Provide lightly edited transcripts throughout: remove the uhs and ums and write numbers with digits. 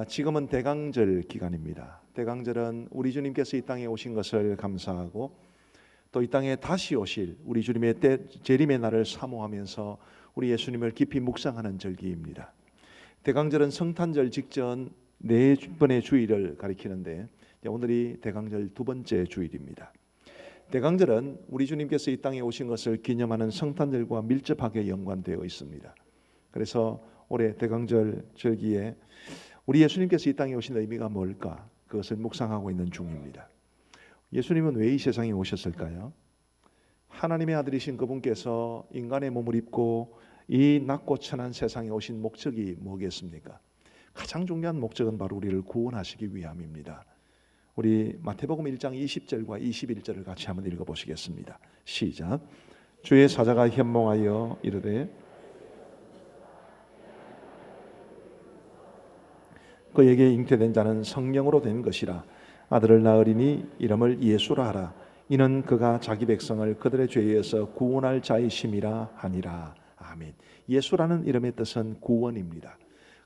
지금은 대강절 기간입니다. 대강절은 우리 주님께서 이 땅에 오신 것을 감사하고 또 이 땅에 다시 오실 우리 주님의 재림의 날을 사모하면서 우리 예수님을 깊이 묵상하는 절기입니다. 대강절은 성탄절 직전 네 번의 주일을 가리키는데 오늘이 대강절 두 번째 주일입니다. 대강절은 우리 주님께서 이 땅에 오신 것을 기념하는 성탄절과 밀접하게 연관되어 있습니다. 그래서 올해 대강절 절기에 우리 예수님께서 이 땅에 오신 의미가 뭘까? 그것을 묵상하고 있는 중입니다. 예수님은 왜 이 세상에 오셨을까요? 하나님의 아들이신 그분께서 인간의 몸을 입고 이 낮고 천한 세상에 오신 목적이 뭐겠습니까? 가장 중요한 목적은 바로 우리를 구원하시기 위함입니다. 우리 마태복음 1장 20절과 21절을 같이 한번 읽어보시겠습니다. 시작. 주의 사자가 현몽하여 이르되 그에게 잉태된 자는 성령으로 된 것이라. 아들을 낳으리니 이름을 예수라 하라. 이는 그가 자기 백성을 그들의 죄에서 구원할 자이심이라 하니라. 아멘. 예수라는 이름의 뜻은 구원입니다.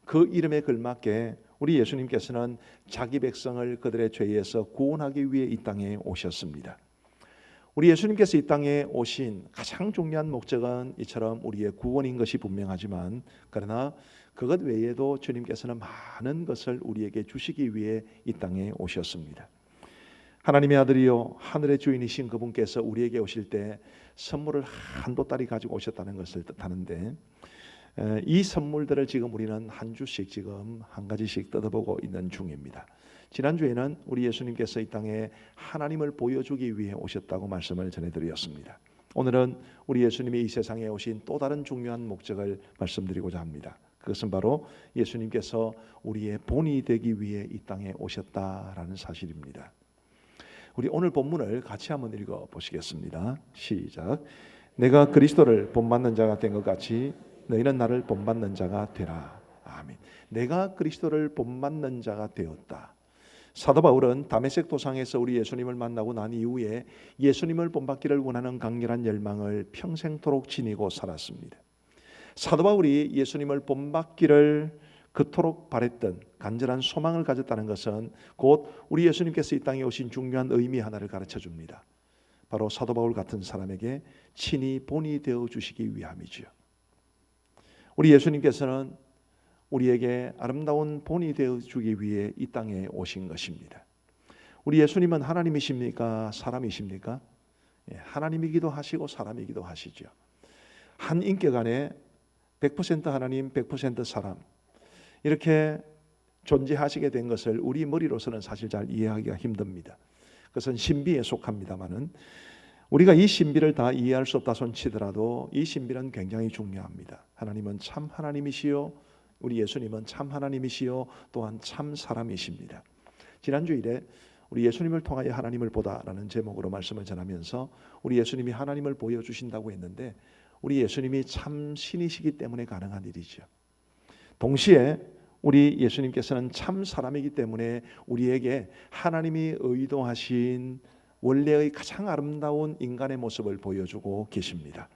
그 이름에 걸맞게 우리 예수님께서는 자기 백성을 그들의 죄에서 구원하기 위해 이 땅에 오셨습니다. 우리 예수님께서 이 땅에 오신 가장 중요한 목적은 이처럼 우리의 구원인 것이 분명하지만 그러나 그것 외에도 주님께서는 많은 것을 우리에게 주시기 위해 이 땅에 오셨습니다. 하나님의 아들이요 하늘의 주인이신 그분께서 우리에게 오실 때 선물을 한 보따리 가지고 오셨다는 것을 뜻하는데 이 선물들을 지금 우리는 한 주씩 지금 한 가지씩 뜯어보고 있는 중입니다. 지난주에는 우리 예수님께서 이 땅에 하나님을 보여주기 위해 오셨다고 말씀을 전해드렸습니다. 오늘은 우리 예수님이 이 세상에 오신 또 다른 중요한 목적을 말씀드리고자 합니다. 그것은 바로 예수님께서 우리의 본이 되기 위해 이 땅에 오셨다라는 사실입니다. 우리 오늘 본문을 같이 한번 읽어보시겠습니다. 시작. 내가 그리스도를 본받는 자가 된 것 같이 너희는 나를 본받는 자가 되라. 아멘. 내가 그리스도를 본받는 자가 되었다. 사도 바울은 다메섹 도상에서 우리 예수님을 만나고 난 이후에 예수님을 본받기를 원하는 강렬한 열망을 평생토록 지니고 살았습니다. 사도 바울이 예수님을 본받기를 그토록 바랬던 간절한 소망을 가졌다는 것은 곧 우리 예수님께서 이 땅에 오신 중요한 의미 하나를 가르쳐 줍니다. 바로 사도 바울 같은 사람에게 친히 본이 되어 주시기 위함이죠. 우리 예수님께서는 우리에게 아름다운 본이 되어 주기 위해 이 땅에 오신 것입니다. 우리 예수님은 하나님이십니까? 사람이십니까? 하나님이기도 하시고 사람이기도 하시죠. 한 인격 안에 100% 하나님, 100% 사람 이렇게 존재하시게 된 것을 우리 머리로서는 사실 잘 이해하기가 힘듭니다. 그것은 신비에 속합니다마는 우리가 이 신비를 다 이해할 수 없다 손치더라도 이 신비는 굉장히 중요합니다. 하나님은 참 하나님이시요 우리 예수님은 참 하나님이시요 또한 참 사람이십니다. 지난주일에 우리 예수님을 통하여 하나님을 보다라는 제목으로 말씀을 전하면서 우리 예수님이 하나님을 보여주신다고 했는데 우리 예수님이 참 신이시기 때문에 가능한 일이죠. 동시에 우리 예수님께서는 참 사람이기 때문에 우리에게 하나님이 의도하신 원래의 가장 아름다운 인간의 모습을 보여주고 계십니다.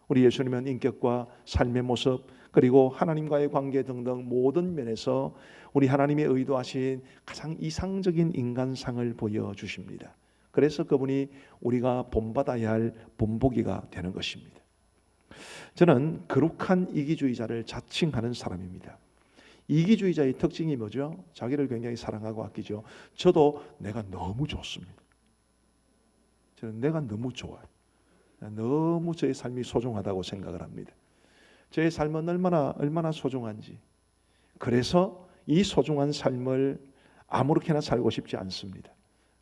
우리 예수님은 인격과 삶의 모습 그리고 하나님과의 관계 등등 모든 면에서 우리 하나님이 의도하신 가장 이상적인 인간상을 보여주십니다. 그래서 그분이 우리가 본받아야 할 본보기가 되는 것입니다. 저는 거룩한 이기주의자를 자칭하는 사람입니다. 이기주의자의 특징이 뭐죠? 자기를 굉장히 사랑하고 아끼죠. 저도 내가 너무 좋습니다. 저는 내가 너무 좋아요. 너무 저의 삶이 소중하다고 생각을 합니다. 저의 삶은 얼마나 소중한지. 그래서 이 소중한 삶을 아무렇게나 살고 싶지 않습니다.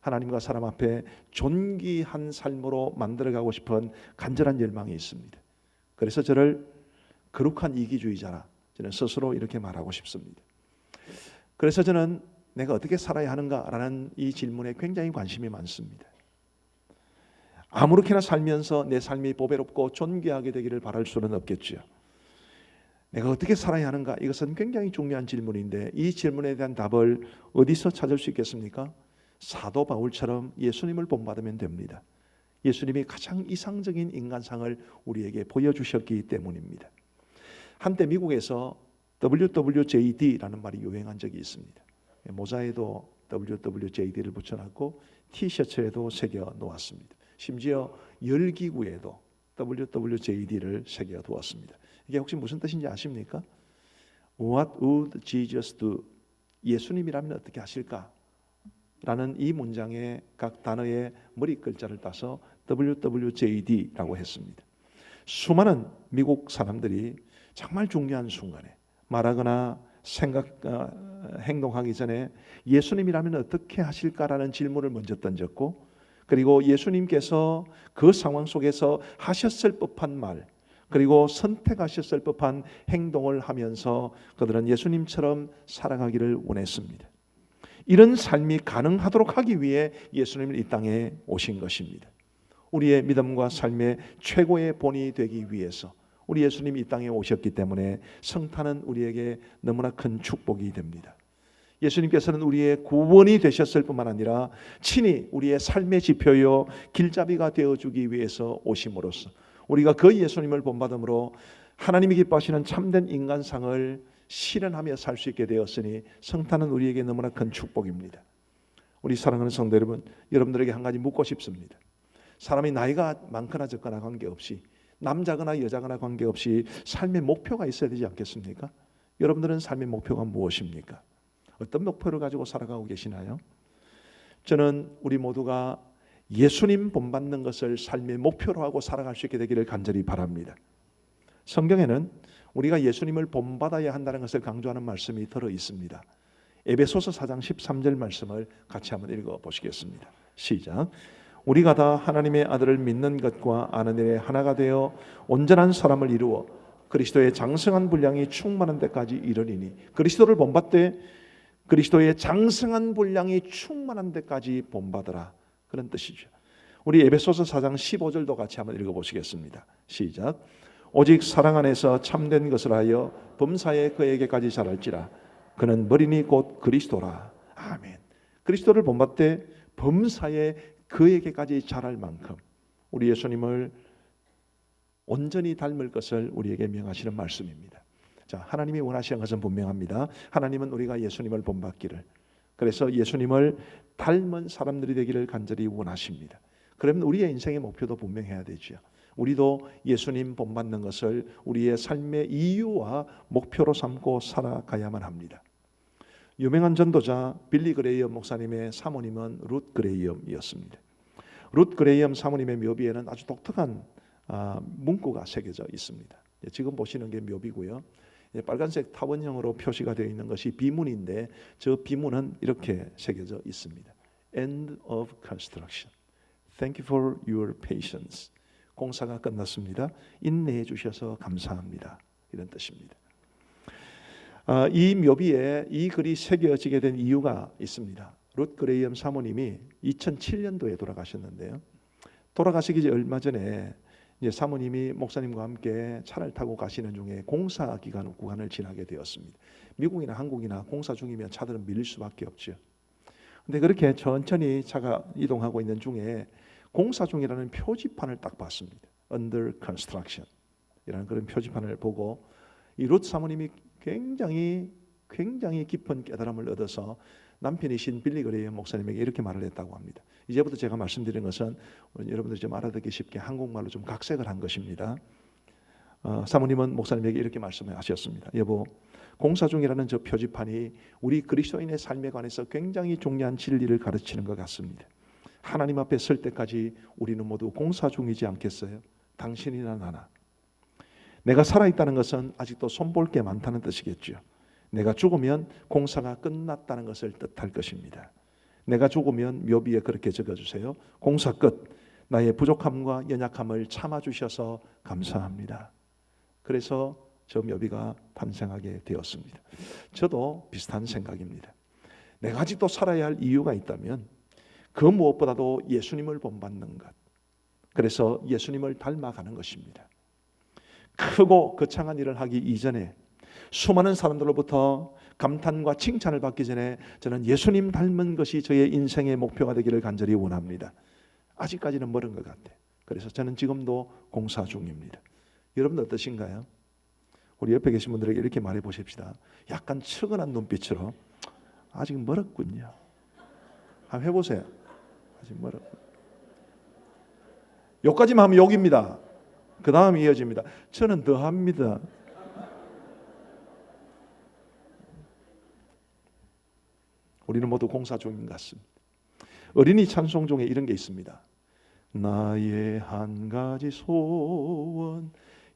하나님과 사람 앞에 존귀한 삶으로 만들어가고 싶은 간절한 열망이 있습니다. 그래서 저를 거룩한 이기주의자라 저는 스스로 이렇게 말하고 싶습니다. 그래서 저는 내가 어떻게 살아야 하는가라는 이 질문에 굉장히 관심이 많습니다. 아무렇게나 살면서 내 삶이 보배롭고 존귀하게 되기를 바랄 수는 없겠죠. 내가 어떻게 살아야 하는가? 이것은 굉장히 중요한 질문인데 이 질문에 대한 답을 어디서 찾을 수 있겠습니까? 사도 바울처럼 예수님을 본받으면 됩니다. 예수님이 가장 이상적인 인간상을 우리에게 보여주셨기 때문입니다. 한때 미국에서 WWJD라는 말이 유행한 적이 있습니다. 모자에도 WWJD를 붙여놨고 티셔츠에도 새겨 놓았습니다. 심지어 열기구에도 WWJD를 새겨 두었습니다. 이게 혹시 무슨 뜻인지 아십니까? What would Jesus do? 예수님이라면 어떻게 하실까? 라는 이 문장의 각 단어의 머리 글자를 따서 WWJD라고 했습니다. 수많은 미국 사람들이 정말 중요한 순간에 말하거나 행동하기 전에 예수님이라면 어떻게 하실까라는 질문을 먼저 던졌고, 그리고 예수님께서 그 상황 속에서 하셨을 법한 말, 그리고 선택하셨을 법한 행동을 하면서 그들은 예수님처럼 살아가기를 원했습니다. 이런 삶이 가능하도록 하기 위해 예수님은 이 땅에 오신 것입니다. 우리의 믿음과 삶의 최고의 본이 되기 위해서 우리 예수님이 이 땅에 오셨기 때문에 성탄은 우리에게 너무나 큰 축복이 됩니다. 예수님께서는 우리의 구원이 되셨을 뿐만 아니라 친히 우리의 삶의 지표요 길잡이가 되어주기 위해서 오심으로써 우리가 그 예수님을 본받음으로 하나님이 기뻐하시는 참된 인간상을 실현하며 살 수 있게 되었으니 성탄은 우리에게 너무나 큰 축복입니다. 우리 사랑하는 성도 여러분, 여러분들에게 한 가지 묻고 싶습니다. 사람이 나이가 많거나 적거나 관계없이, 남자거나 여자거나 관계없이 삶의 목표가 있어야 되지 않겠습니까? 여러분들은 삶의 목표가 무엇입니까? 어떤 목표를 가지고 살아가고 계시나요? 저는 우리 모두가 예수님 본받는 것을 삶의 목표로 하고 살아갈 수 있게 되기를 간절히 바랍니다. 성경에는 우리가 예수님을 본받아야 한다는 것을 강조하는 말씀이 들어 있습니다. 에베소서 4장 13절 말씀을 같이 한번 읽어보시겠습니다. 시작. 우리가 다 하나님의 아들을 믿는 것과 아는 일에 하나가 되어 온전한 사람을 이루어 그리스도의 장성한 분량이 충만한 데까지 이르리니, 그리스도를 본받되 그리스도의 장성한 분량이 충만한 데까지 본받으라, 그런 뜻이죠. 우리 에베소서 4장 15절도 같이 한번 읽어보시겠습니다. 시작. 오직 사랑 안에서 참된 것을 하여 범사에 그에게까지 자랄지라. 그는 머리니 곧 그리스도라. 아멘. 그리스도를 본받되 범사에 그에게까지 자랄 만큼 우리 예수님을 온전히 닮을 것을 우리에게 명하시는 말씀입니다. 자, 하나님이 원하시는 것은 분명합니다. 하나님은 우리가 예수님을 본받기를, 그래서 예수님을 닮은 사람들이 되기를 간절히 원하십니다. 그러면 우리의 인생의 목표도 분명해야 되죠. 우리도 예수님 본받는 것을 우리의 삶의 이유와 목표로 삼고 살아가야만 합니다. 유명한 전도자 빌리 그레이엄 목사님의 사모님은 룻 그레이엄이었습니다. 룻 그레이엄 사모님의 묘비에는 아주 독특한 문구가 새겨져 있습니다. 지금 보시는 게 묘비고요. 빨간색 타원형으로 표시가 되어 있는 것이 비문인데, 저 비문은 이렇게 새겨져 있습니다. End of construction. Thank you for your patience. 공사가 끝났습니다. 인내해 주셔서 감사합니다. 이런 뜻입니다. 이 묘비에 이 글이 새겨지게 된 이유가 있습니다. 룻 그레이엄 사모님이 2007년도에 돌아가셨는데요. 돌아가시기 얼마 전에 이제 사모님이 목사님과 함께 차를 타고 가시는 중에 공사 구간을 지나게 되었습니다. 미국이나 한국이나 공사 중이면 차들은 밀릴 수밖에 없죠. 근데 그렇게 천천히 차가 이동하고 있는 중에 공사 중이라는 표지판을 딱 봤습니다. Under construction 이라는 그런 표지판을 보고 이 룻 사모님이 굉장히 깊은 깨달음을 얻어서 남편이신 빌리 그레이엄 목사님에게 이렇게 말을 했다고 합니다. 이제부터 제가 말씀드린 것은 여러분들이 좀 알아듣기 쉽게 한국말로 좀 각색을 한 것입니다. 사모님은 목사님에게 이렇게 말씀하셨습니다. 여보, 공사 중이라는 저 표지판이 우리 그리스도인의 삶에 관해서 굉장히 중요한 진리를 가르치는 것 같습니다. 하나님 앞에 설 때까지 우리는 모두 공사 중이지 않겠어요? 당신이나 나나. 내가 살아있다는 것은 아직도 손볼 게 많다는 뜻이겠죠. 내가 죽으면 공사가 끝났다는 것을 뜻할 것입니다. 내가 죽으면 묘비에 그렇게 적어주세요. 공사 끝. 나의 부족함과 연약함을 참아주셔서 감사합니다. 그래서 저 묘비가 탄생하게 되었습니다. 저도 비슷한 생각입니다. 내가 아직도 살아야 할 이유가 있다면 그 무엇보다도 예수님을 본받는 것, 그래서 예수님을 닮아가는 것입니다. 크고 거창한 일을 하기 이전에 수많은 사람들로부터 감탄과 칭찬을 받기 전에 저는 예수님 닮은 것이 저의 인생의 목표가 되기를 간절히 원합니다. 아직까지는 멀은 것 같아요. 그래서 저는 지금도 공사 중입니다. 여러분 어떠신가요? 우리 옆에 계신 분들에게 이렇게 말해 보십시다. 약간 측은한 눈빛으로 아직 멀었군요. 한번 해보세요. 아직 멀었군요. 여기까지만 하면 욕입니다. 그 다음 이어집니다. 저는 더 합니다. 우리는 모두 공사 중인 것 같습니다. 어린이 찬송 중에 이런 게 있습니다. 나의 한 가지 소원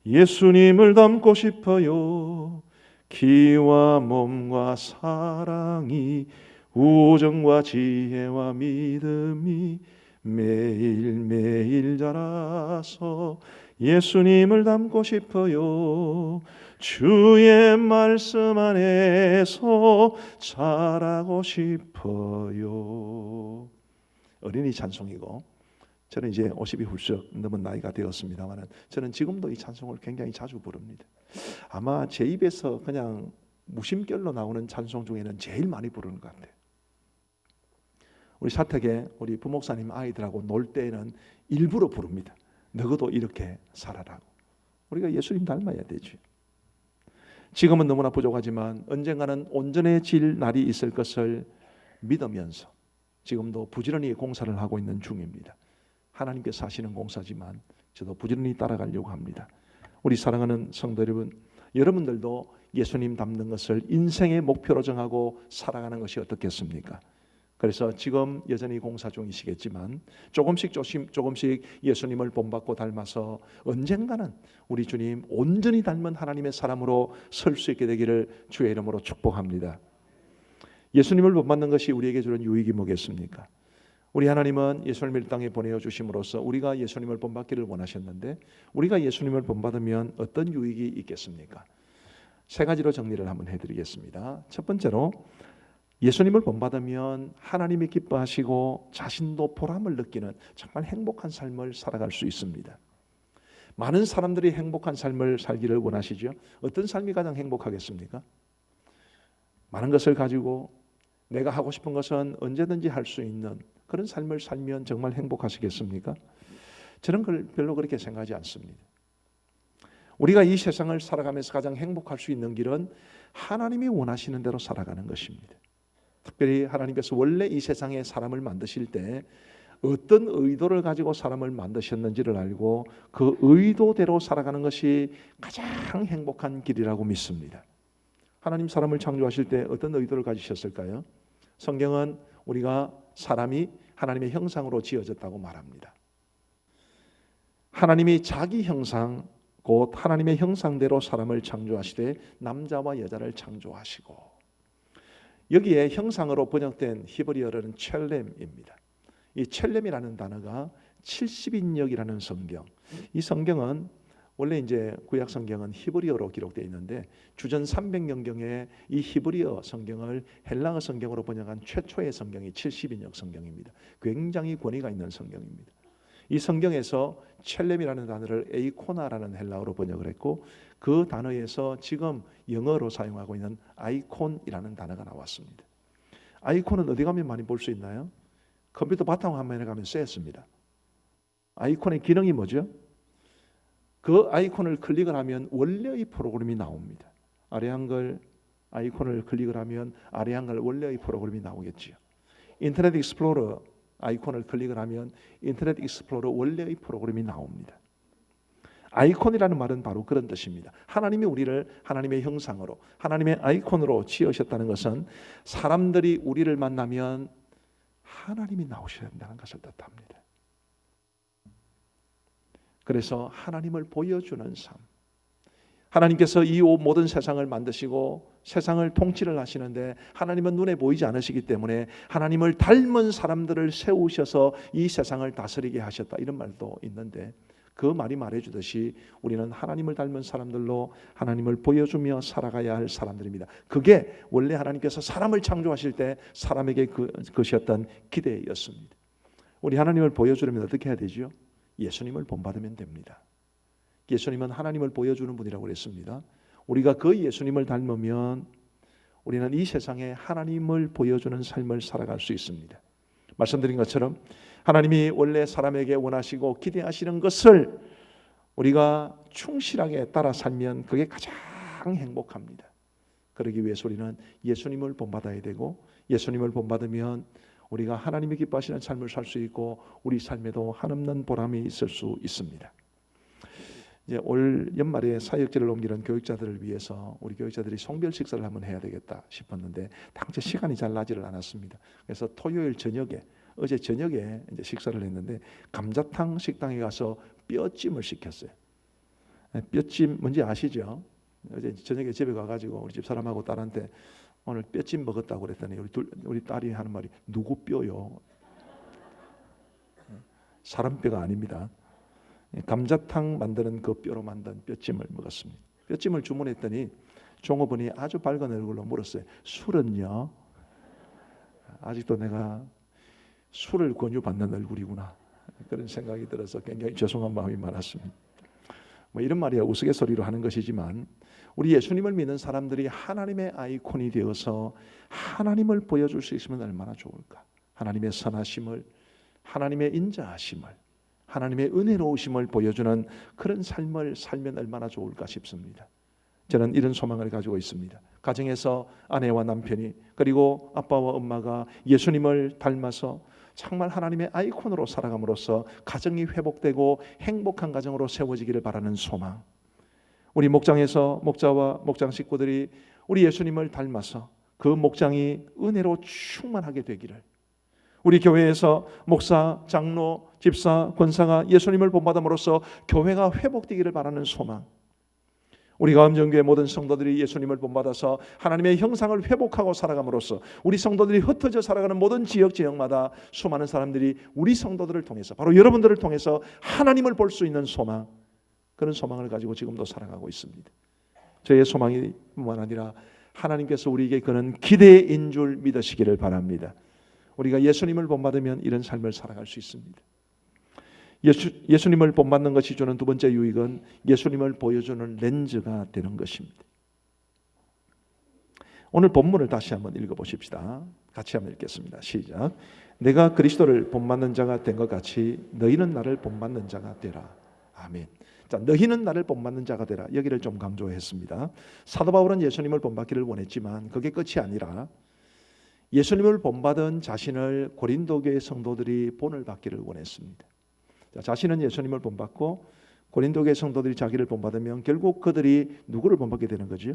예수님을 닮고 싶어요. 기와 몸과 사랑이 우정과 지혜와 믿음이 매일매일 자라서 예수님을 닮고 싶어요. 주의 말씀 안에서 자라고 싶어요. 어린이 찬송이고 저는 이제 50이 훌쩍 넘은 나이가 되었습니다만 저는 지금도 이 찬송을 굉장히 자주 부릅니다. 아마 제 입에서 그냥 무심결로 나오는 찬송 중에는 제일 많이 부르는 것 같아요. 우리 사택에 우리 부목사님 아이들하고 놀 때에는 일부러 부릅니다. 너희도 이렇게 살아라고. 우리가 예수님 닮아야 되지. 지금은 너무나 부족하지만 언젠가는 온전해질 날이 있을 것을 믿으면서 지금도 부지런히 공사를 하고 있는 중입니다. 하나님께서 하시는 공사지만 저도 부지런히 따라가려고 합니다. 우리 사랑하는 성도 여러분, 여러분들도 예수님 닮는 것을 인생의 목표로 정하고 살아가는 것이 어떻겠습니까? 그래서 지금 여전히 공사 중이시겠지만 조금씩 예수님을 본받고 닮아서 언젠가는 우리 주님 온전히 닮은 하나님의 사람으로 설 수 있게 되기를 주의 이름으로 축복합니다. 예수님을 본받는 것이 우리에게 주는 유익이 뭐겠습니까? 우리 하나님은 예수님을 땅에 보내어 주심으로써 우리가 예수님을 본받기를 원하셨는데 우리가 예수님을 본받으면 어떤 유익이 있겠습니까? 세 가지로 정리를 한번 해드리겠습니다. 첫 번째로 예수님을 본받으면 하나님이 기뻐하시고 자신도 보람을 느끼는 정말 행복한 삶을 살아갈 수 있습니다. 많은 사람들이 행복한 삶을 살기를 원하시죠. 어떤 삶이 가장 행복하겠습니까? 많은 것을 가지고 내가 하고 싶은 것은 언제든지 할 수 있는 그런 삶을 살면 정말 행복하시겠습니까? 저는 별로 그렇게 생각하지 않습니다. 우리가 이 세상을 살아가면서 가장 행복할 수 있는 길은 하나님이 원하시는 대로 살아가는 것입니다. 특별히 하나님께서 원래 이 세상에 사람을 만드실 때 어떤 의도를 가지고 사람을 만드셨는지를 알고 그 의도대로 살아가는 것이 가장 행복한 길이라고 믿습니다. 하나님 사람을 창조하실 때 어떤 의도를 가지셨을까요? 성경은 우리가 사람이 하나님의 형상으로 지어졌다고 말합니다. 하나님이 자기 형상 곧 하나님의 형상대로 사람을 창조하시되 남자와 여자를 창조하시고 여기에 형상으로 번역된 히브리어로는 첼렘입니다. 이 첼렘이라는 단어가 70인역이라는 성경. 이 성경은 원래 이제 구약 성경은 히브리어로 기록되어 있는데 주전 300년경에 이 히브리어 성경을 헬라어 성경으로 번역한 최초의 성경이 70인역 성경입니다. 굉장히 권위가 있는 성경입니다. 이 성경에서 첼렘이라는 단어를 에이코나라는 헬라어로 번역을 했고 그 단어에서 지금 영어로 사용하고 있는 아이콘이라는 단어가 나왔습니다. 아이콘은 어디 가면 많이 볼 수 있나요? 컴퓨터 바탕화면에 가면 쓰였습니다. 아이콘의 기능이 뭐죠? 그 아이콘을 클릭을 하면 원래의 프로그램이 나옵니다. 아래 한글 아이콘을 클릭을 하면 아래 한글 원래의 프로그램이 나오겠지요. 인터넷 익스플로러 아이콘을 클릭을 하면 인터넷 익스플로러 원래의 프로그램이 나옵니다. 아이콘이라는 말은 바로 그런 뜻입니다. 하나님이 우리를 하나님의 형상으로 하나님의 아이콘으로 지으셨다는 것은 사람들이 우리를 만나면 하나님이 나오셔야 한다는 것을 뜻합니다. 그래서 하나님을 보여주는 삶. 하나님께서 이 모든 세상을 만드시고 세상을 통치를 하시는데 하나님은 눈에 보이지 않으시기 때문에 하나님을 닮은 사람들을 세우셔서 이 세상을 다스리게 하셨다. 이런 말도 있는데 그 말이 말해주듯이 우리는 하나님을 닮은 사람들로 하나님을 보여주며 살아가야 할 사람들입니다. 그게 원래 하나님께서 사람을 창조하실 때 사람에게 그것이었던 기대였습니다. 우리 하나님을 보여주려면 어떻게 해야 되죠? 예수님을 본받으면 됩니다. 예수님은 하나님을 보여주는 분이라고 그랬습니다. 우리가 그 예수님을 닮으면 우리는 이 세상에 하나님을 보여주는 삶을 살아갈 수 있습니다. 말씀드린 것처럼 하나님이 원래 사람에게 원하시고 기대하시는 것을 우리가 충실하게 따라 살면 그게 가장 가장 행복합니다. 그러기 위해서 우리는 예수님을 본받아야 되고, 예수님을 본받으면 우리가 하나님이 기뻐하시는 삶을 살 수 있고 우리 삶에도 한없는 보람이 있을 수 있습니다. 이제 올 연말에 사역지를 옮기는 교육자들을 위해서 우리 교육자들이 송별 식사를 한번 해야 되겠다 싶었는데 당최 시간이 잘 나지를 않았습니다. 그래서 토요일 저녁에, 어제 저녁에 이제 식사를 했는데 감자탕 식당에 가서 뼈찜을 시켰어요. 뼈찜 뭔지 아시죠? 어제 저녁에 집에 가가지고 우리 집 사람하고 딸한테 오늘 뼈찜 먹었다고 그랬더니 우리 딸이 하는 말이 누구 뼈요? 사람 뼈가 아닙니다. 감자탕 만드는 그 뼈로 만든 뼈찜을 먹었습니다. 뼈찜을 주문했더니 종업원이 아주 밝은 얼굴로 물었어요. 술은요? 아직도 내가 술을 권유받는 얼굴이구나, 그런 생각이 들어서 굉장히 죄송한 마음이 많았습니다. 뭐 이런 말이야 우스갯소리로 하는 것이지만 우리 예수님을 믿는 사람들이 하나님의 아이콘이 되어서 하나님을 보여줄 수 있으면 얼마나 좋을까. 하나님의 선하심을, 하나님의 인자하심을, 하나님의 은혜로우심을 보여주는 그런 삶을 살면 얼마나 좋을까 싶습니다. 저는 이런 소망을 가지고 있습니다. 가정에서 아내와 남편이 그리고 아빠와 엄마가 예수님을 닮아서 정말 하나님의 아이콘으로 살아감으로써 가정이 회복되고 행복한 가정으로 세워지기를 바라는 소망. 우리 목장에서 목자와 목장 식구들이 우리 예수님을 닮아서 그 목장이 은혜로 충만하게 되기를, 우리 교회에서 목사, 장로, 집사, 권사가 예수님을 본받음으로써 교회가 회복되기를 바라는 소망. 우리 가음정교회 모든 성도들이 예수님을 본받아서 하나님의 형상을 회복하고 살아감으로써 우리 성도들이 흩어져 살아가는 모든 지역마다 수많은 사람들이 우리 성도들을 통해서, 바로 여러분들을 통해서 하나님을 볼 수 있는 소망, 그런 소망을 가지고 지금도 살아가고 있습니다. 저의 소망이 뿐만 아니라 하나님께서 우리에게 그런 기대인 줄 믿으시기를 바랍니다. 우리가 예수님을 본받으면 이런 삶을 살아갈 수 있습니다. 예수님을 본받는 것이 주는 두 번째 유익은 예수님을 보여주는 렌즈가 되는 것입니다. 오늘 본문을 다시 한번 읽어보십시다. 같이 한번 읽겠습니다. 시작. 내가 그리스도를 본받는 자가 된 것 같이 너희는 나를 본받는 자가 되라. 아멘. 자, 너희는 나를 본받는 자가 되라. 여기를 좀 강조했습니다. 사도 바울은 예수님을 본받기를 원했지만 그게 끝이 아니라 예수님을 본받은 자신을 고린도 교회 성도들이 본을 받기를 원했습니다. 자, 자신은 예수님을 본받고 고린도 교회 성도들이 자기를 본받으면 결국 그들이 누구를 본받게 되는 거죠?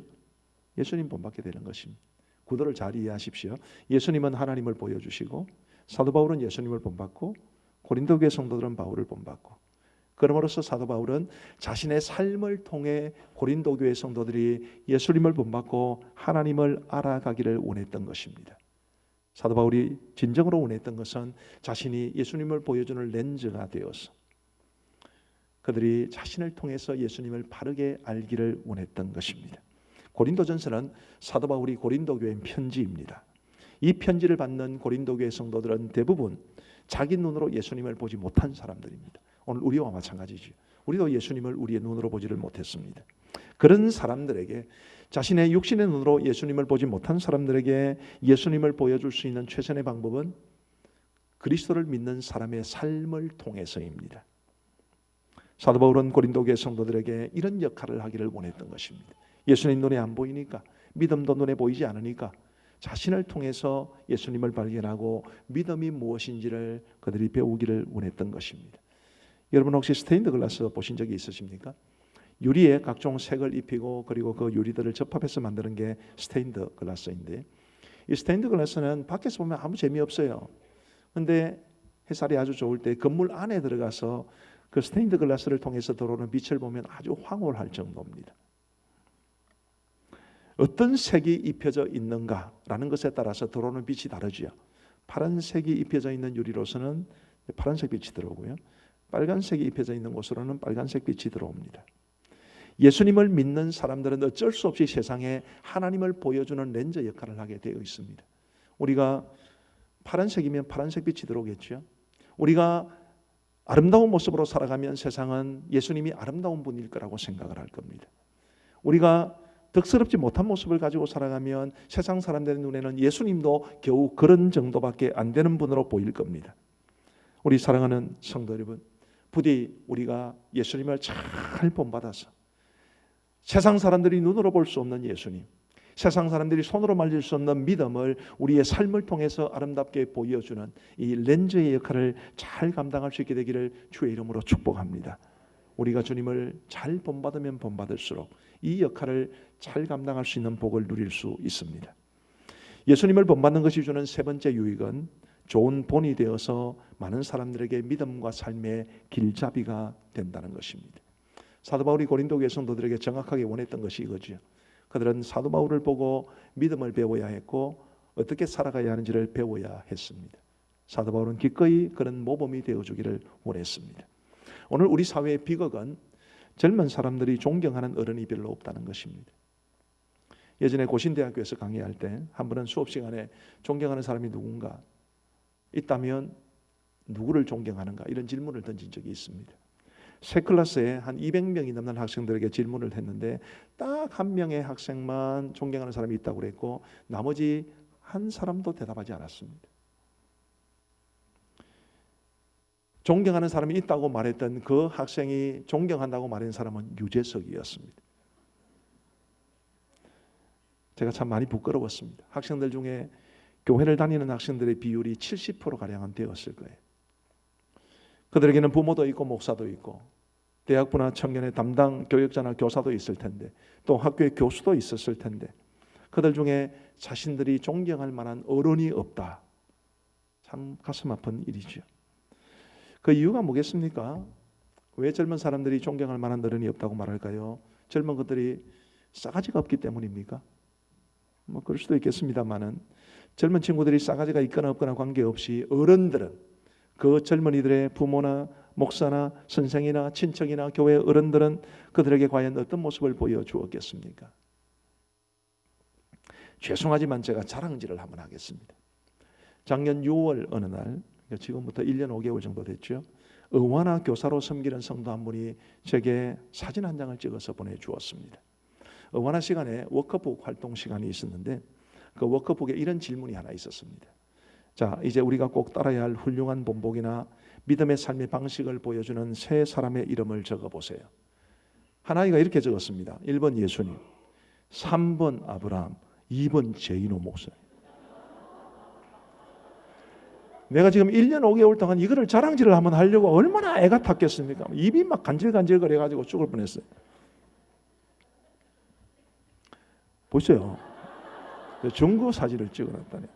예수님 본받게 되는 것입니다. 구도를 잘 이해하십시오. 예수님은 하나님을 보여주시고 사도 바울은 예수님을 본받고 고린도 교회 성도들은 바울을 본받고, 그러므로서 사도 바울은 자신의 삶을 통해 고린도 교회 성도들이 예수님을 본받고 하나님을 알아가기를 원했던 것입니다. 사도 바울이 진정으로 원했던 것은 자신이 예수님을 보여주는 렌즈가 되어서 그들이 자신을 통해서 예수님을 바르게 알기를 원했던 것입니다. 고린도전서는 사도 바울이 고린도 교회 편지입니다. 이 편지를 받는 고린도 교회 성도들은 대부분 자기 눈으로 예수님을 보지 못한 사람들입니다. 오늘 우리와 마찬가지죠. 우리도 예수님을 우리의 눈으로 보지를 못했습니다. 그런 사람들에게, 자신의 육신의 눈으로 예수님을 보지 못한 사람들에게 예수님을 보여줄 수 있는 최선의 방법은 그리스도를 믿는 사람의 삶을 통해서입니다. 사도 바울은 고린도 교회 성도들에게 이런 역할을 하기를 원했던 것입니다. 예수님 눈에 안 보이니까, 믿음도 눈에 보이지 않으니까 자신을 통해서 예수님을 발견하고 믿음이 무엇인지를 그들이 배우기를 원했던 것입니다. 여러분 혹시 스테인드 글라스 보신 적이 있으십니까? 유리에 각종 색을 입히고 그리고 그 유리들을 접합해서 만드는 게 스테인드 글라스인데, 이 스테인드 글라스는 밖에서 보면 아무 재미없어요. 근데 햇살이 아주 좋을 때 건물 안에 들어가서 그 스테인드 글라스를 통해서 들어오는 빛을 보면 아주 황홀할 정도입니다. 어떤 색이 입혀져 있는가라는 것에 따라서 들어오는 빛이 다르지요. 파란색이 입혀져 있는 유리로서는 파란색 빛이 들어오고요, 빨간색이 입혀져 있는 곳으로는 빨간색 빛이 들어옵니다. 예수님을 믿는 사람들은 어쩔 수 없이 세상에 하나님을 보여주는 렌즈 역할을 하게 되어 있습니다. 우리가 파란색이면 파란색 빛이 들어오겠죠. 우리가 아름다운 모습으로 살아가면 세상은 예수님이 아름다운 분일 거라고 생각을 할 겁니다. 우리가 덕스럽지 못한 모습을 가지고 살아가면 세상 사람들의 눈에는 예수님도 겨우 그런 정도밖에 안 되는 분으로 보일 겁니다. 우리 사랑하는 성도 여러분, 부디 우리가 예수님을 잘 본받아서 세상 사람들이 눈으로 볼 수 없는 예수님, 세상 사람들이 손으로 만질 수 없는 믿음을 우리의 삶을 통해서 아름답게 보여주는 이 렌즈의 역할을 잘 감당할 수 있게 되기를 주의 이름으로 축복합니다. 우리가 주님을 잘 본받으면 본받을수록 이 역할을 잘 감당할 수 있는 복을 누릴 수 있습니다. 예수님을 본받는 것이 주는 세 번째 유익은 좋은 본이 되어서 많은 사람들에게 믿음과 삶의 길잡이가 된다는 것입니다. 사도 바울이 고린도 교회 성도들에게 정확하게 원했던 것이 이거죠. 그들은 사도 바울을 보고 믿음을 배워야 했고 어떻게 살아가야 하는지를 배워야 했습니다. 사도 바울은 기꺼이 그런 모범이 되어주기를 원했습니다. 오늘 우리 사회의 비극은 젊은 사람들이 존경하는 어른이 별로 없다는 것입니다. 예전에 고신대학교에서 강의할 때 한 번은 수업 시간에 존경하는 사람이 누군가 있다면 누구를 존경하는가 이런 질문을 던진 적이 있습니다. 세 클래스에 한 200명이 넘는 학생들에게 질문을 했는데 딱 한 명의 학생만 존경하는 사람이 있다고 그랬고 나머지 한 사람도 대답하지 않았습니다. 존경하는 사람이 있다고 말했던 그 학생이 존경한다고 말한 사람은 유재석이었습니다. 제가 참 많이 부끄러웠습니다. 학생들 중에 교회를 다니는 학생들의 비율이 70%가량은 되었을 거예요. 그들에게는 부모도 있고 목사도 있고 대학부나 청년의 담당 교역자나 교사도 있을 텐데 또 학교의 교수도 있었을 텐데 그들 중에 자신들이 존경할 만한 어른이 없다. 참 가슴 아픈 일이죠. 그 이유가 뭐겠습니까? 왜 젊은 사람들이 존경할 만한 어른이 없다고 말할까요? 젊은 것들이 싸가지가 없기 때문입니까? 뭐 그럴 수도 있겠습니다만은 젊은 친구들이 싸가지가 있거나 없거나 관계없이 어른들은 그 젊은이들의 부모나 목사나 선생이나 친척이나 교회 어른들은 그들에게 과연 어떤 모습을 보여주었겠습니까? 죄송하지만 제가 자랑질을 한번 하겠습니다. 작년 6월 어느 날, 지금부터 1년 5개월 정도 됐죠. 의화나 교사로 섬기는 성도 한 분이 제게 사진 한 장을 찍어서 보내주었습니다. 의화나 시간에 워크북 활동 시간이 있었는데 그 워크북에 이런 질문이 하나 있었습니다. 자, 이제 우리가 꼭 따라야 할 훌륭한 본보기나 믿음의 삶의 방식을 보여주는 세 사람의 이름을 적어보세요. 한 아이가 이렇게 적었습니다. 1번 예수님, 3번 아브라함, 2번 제이노 목사님. 내가 지금 1년 5개월 동안 이거를 자랑질을 한번 하려고 얼마나 애가 탔겠습니까? 입이 막 간질간질 거려가지고 죽을 뻔했어요. 보세요. 증거 사진을 찍어놨다니.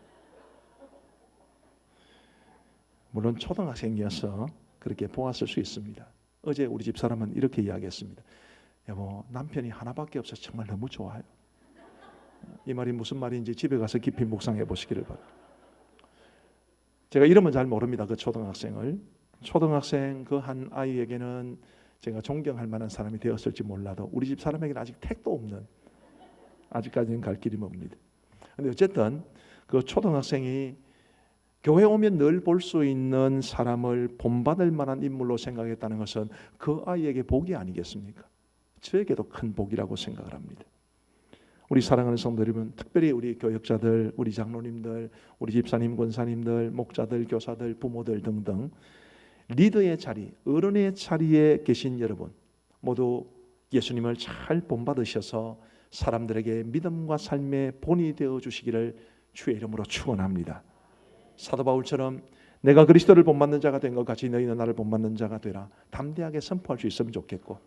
물론 초등학생이어서 그렇게 보았을 수 있습니다. 어제 우리 집 사람은 이렇게 이야기했습니다. 여보, 남편이 하나밖에 없어서 정말 너무 좋아요. 이 말이 무슨 말인지 집에 가서 깊이 묵상해 보시기를 바랍니다. 제가 이름은 잘 모릅니다. 그 초등학생을. 초등학생 그 한 아이에게는 제가 존경할 만한 사람이 되었을지 몰라도 우리 집 사람에게는 아직 택도 없는, 아직까지는 갈 길이 멉니다. 그런데 어쨌든 그 초등학생이 교회 오면 늘 볼 수 있는 사람을 본받을 만한 인물로 생각했다는 것은 그 아이에게 복이 아니겠습니까? 저에게도 큰 복이라고 생각을 합니다. 우리 사랑하는 성도 여러분, 특별히 우리 교역자들, 우리 장로님들, 우리 집사님, 권사님들, 목자들, 교사들, 부모들 등등 리더의 자리, 어른의 자리에 계신 여러분 모두 예수님을 잘 본받으셔서 사람들에게 믿음과 삶의 본이 되어 주시기를 주의 이름으로 축원합니다. 사도 바울처럼 내가 그리스도를 본받는 자가 된 것 같이 너희는 나를 본받는 자가 되라. 담대하게 선포할 수 있으면 좋겠고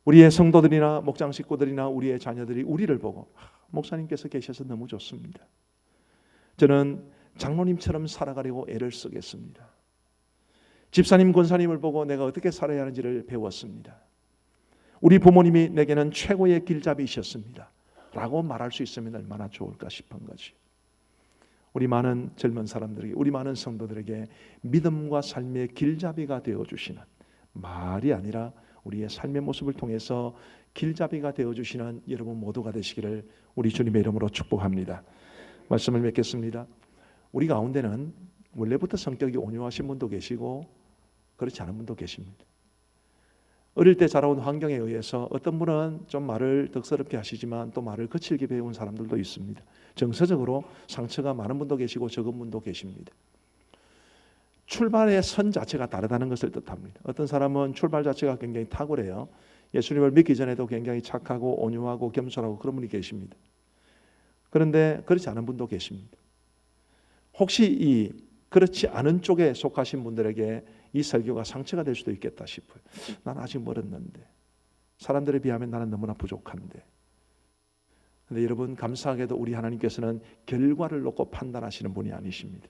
우리의 성도들이나 목장 식구들이나 우리의 자녀들이 우리를 보고 목사님께서 계셔서 너무 좋습니다. 저는 장로님처럼 살아가려고 애를 쓰겠습니다. 집사님, 권사님을 보고 내가 어떻게 살아야 하는지를 배웠습니다. 우리 부모님이 내게는 최고의 길잡이셨습니다 라고 말할 수 있으면 얼마나 좋을까 싶은 거지. 우리 많은 젊은 사람들에게, 우리 많은 성도들에게 믿음과 삶의 길잡이가 되어주시는, 말이 아니라 우리의 삶의 모습을 통해서 길잡이가 되어주시는 여러분 모두가 되시기를 우리 주님의 이름으로 축복합니다. 말씀을 맺겠습니다. 우리 가운데는 원래부터 성격이 온유하신 분도 계시고 그렇지 않은 분도 계십니다. 어릴 때 자라온 환경에 의해서 어떤 분은 좀 말을 덕스럽게 하시지만 또 말을 거칠게 배운 사람들도 있습니다. 정서적으로 상처가 많은 분도 계시고 적은 분도 계십니다. 출발의 선 자체가 다르다는 것을 뜻합니다. 어떤 사람은 출발 자체가 굉장히 탁월해요. 예수님을 믿기 전에도 굉장히 착하고 온유하고 겸손하고 그런 분이 계십니다. 그런데 그렇지 않은 분도 계십니다. 혹시 이 그렇지 않은 쪽에 속하신 분들에게 이 설교가 상처가 될 수도 있겠다 싶어요. 난 아직 멀었는데, 사람들에 비하면 나는 너무나 부족한데. 그런데 여러분, 감사하게도 우리 하나님께서는 결과를 놓고 판단하시는 분이 아니십니다.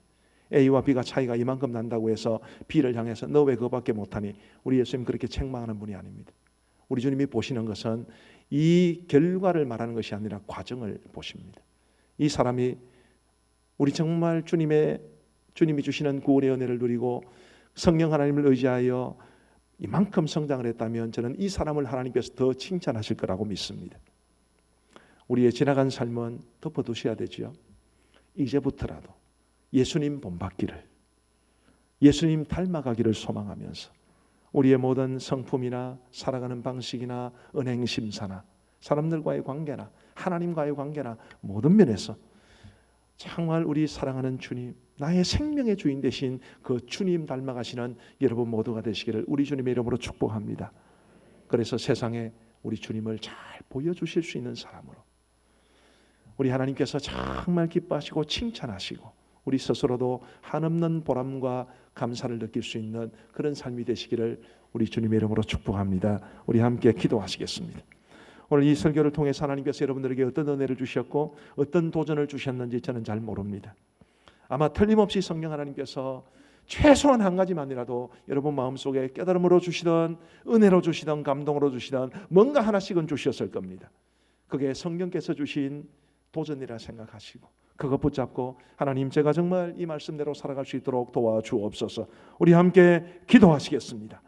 A와 B가 차이가 이만큼 난다고 해서 B를 향해서 너 왜 그거밖에 못하니, 우리 예수님 그렇게 책망하는 분이 아닙니다. 우리 주님이 보시는 것은 이 결과를 말하는 것이 아니라 과정을 보십니다. 이 사람이 우리 정말 주님이 주시는 구원의 은혜를 누리고 성령 하나님을 의지하여 이만큼 성장을 했다면 저는 이 사람을 하나님께서 더 칭찬하실 거라고 믿습니다. 우리의 지나간 삶은 덮어두셔야 되지요. 이제부터라도 예수님 본받기를, 예수님 닮아가기를 소망하면서 우리의 모든 성품이나 살아가는 방식이나 은행 심사나 사람들과의 관계나 하나님과의 관계나 모든 면에서 정말 우리 사랑하는 주님, 나의 생명의 주인 되신 그 주님 닮아가시는 여러분 모두가 되시기를 우리 주님의 이름으로 축복합니다. 그래서 세상에 우리 주님을 잘 보여주실 수 있는 사람으로, 우리 하나님께서 정말 기뻐하시고 칭찬하시고 우리 스스로도 한없는 보람과 감사를 느낄 수 있는 그런 삶이 되시기를 우리 주님의 이름으로 축복합니다. 우리 함께 기도하시겠습니다. 오늘 이 설교를 통해서 하나님께서 여러분들에게 어떤 은혜를 주셨고 어떤 도전을 주셨는지 저는 잘 모릅니다. 아마 틀림없이 성령 하나님께서 최소한 한 가지만이라도 여러분 마음속에 깨달음으로 주시던, 은혜로 주시던, 감동으로 주시던 뭔가 하나씩은 주셨을 겁니다. 그게 성령께서 주신 도전이라 생각하시고 그거 붙잡고 하나님, 제가 정말 이 말씀대로 살아갈 수 있도록 도와주옵소서. 우리 함께 기도하시겠습니다.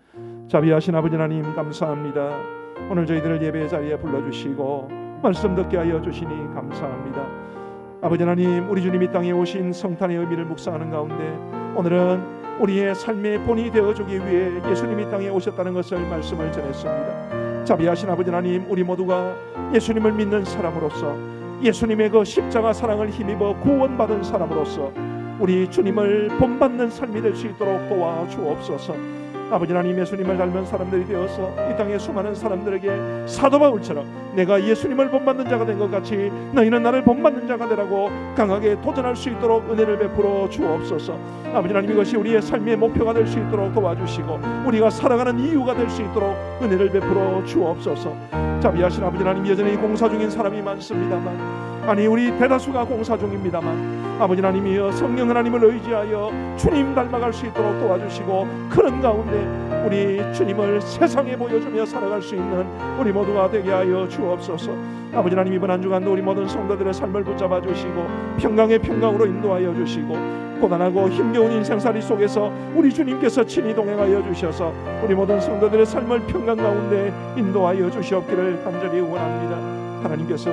자비하신 아버지 하나님, 감사합니다. 오늘 저희들을 예배 자리에 불러주시고 말씀 듣게 하여 주시니 감사합니다. 아버지 하나님, 우리 주님이 땅에 오신 성탄의 의미를 묵상하는 가운데 오늘은 우리의 삶의 본이 되어주기 위해 예수님이 땅에 오셨다는 것을 말씀을 전했습니다. 자비하신 아버지 하나님, 우리 모두가 예수님을 믿는 사람으로서, 예수님의 그 십자가 사랑을 힘입어 구원받은 사람으로서 우리 주님을 본받는 삶이 될 수 있도록 도와주옵소서. 아버지 하나님, 예수님을 닮은 사람들이 되어서 이 땅의 수많은 사람들에게 사도 바울처럼 내가 예수님을 본받는 자가 된 것 같이 너희는 나를 본받는 자가 되라고 강하게 도전할 수 있도록 은혜를 베풀어 주옵소서. 아버지 하나님, 이것이 우리의 삶의 목표가 될 수 있도록 도와주시고 우리가 살아가는 이유가 될 수 있도록 은혜를 베풀어 주옵소서. 자비하신 아버지 하나님, 여전히 공사 중인 사람이 많습니다만, 아니 우리 대다수가 공사 중입니다만 아버지 하나님이여, 성령 하나님을 의지하여 주님 닮아갈 수 있도록 도와주시고 그런 가운데 우리 주님을 세상에 보여주며 살아갈 수 있는 우리 모두가 되게 하여 주옵소서. 아버지 하나님, 이번 한 주간도 우리 모든 성도들의 삶을 붙잡아 주시고 평강의 평강으로 인도하여 주시고 고단하고 힘겨운 인생살이 속에서 우리 주님께서 친히 동행하여 주셔서 우리 모든 성도들의 삶을 평강 가운데 인도하여 주시옵기를 간절히 원합니다. 하나님께서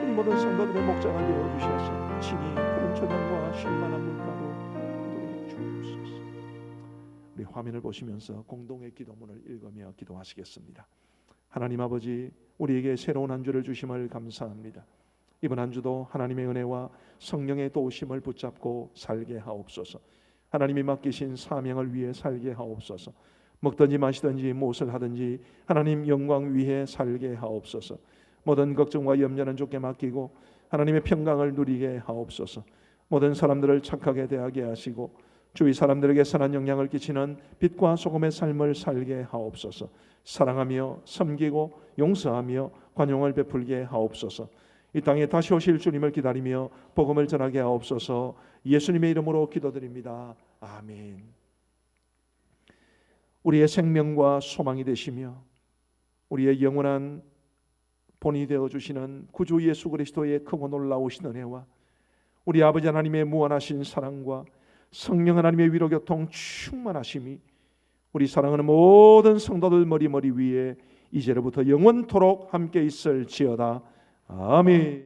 우리 모든 성도들의 목자가 되어 주셔서 친히 푸른 초장과 쉴만한 물가로 인도해 주옵소서. 우리 화면을 보시면서 공동의 기도문을 읽으며 기도하시겠습니다. 하나님 아버지, 우리에게 새로운 한 주를 주심을 감사합니다. 이번 한 주도 하나님의 은혜와 성령의 도우심을 붙잡고 살게 하옵소서. 하나님이 맡기신 사명을 위해 살게 하옵소서. 먹든지 마시든지 무엇을 하든지 하나님 영광 위해 살게 하옵소서. 모든 걱정과 염려는 주께 맡기고 하나님의 평강을 누리게 하옵소서. 모든 사람들을 착하게 대하게 하시고 주위 사람들에게 선한 영향을 끼치는 빛과 소금의 삶을 살게 하옵소서. 사랑하며 섬기고 용서하며 관용을 베풀게 하옵소서. 이 땅에 다시 오실 주님을 기다리며 복음을 전하게 하옵소서. 예수님의 이름으로 기도드립니다. 아멘. 우리의 생명과 소망이 되시며 우리의 영원한 본이 되어주시는 구주 예수 그리스도의 크고 놀라우신 은혜와 우리 아버지 하나님의 무한하신 사랑과 성령 하나님의 위로교통 충만하심이 우리 사랑하는 모든 성도들 머리 위에 이제로부터 영원토록 함께 있을지어다. 아멘.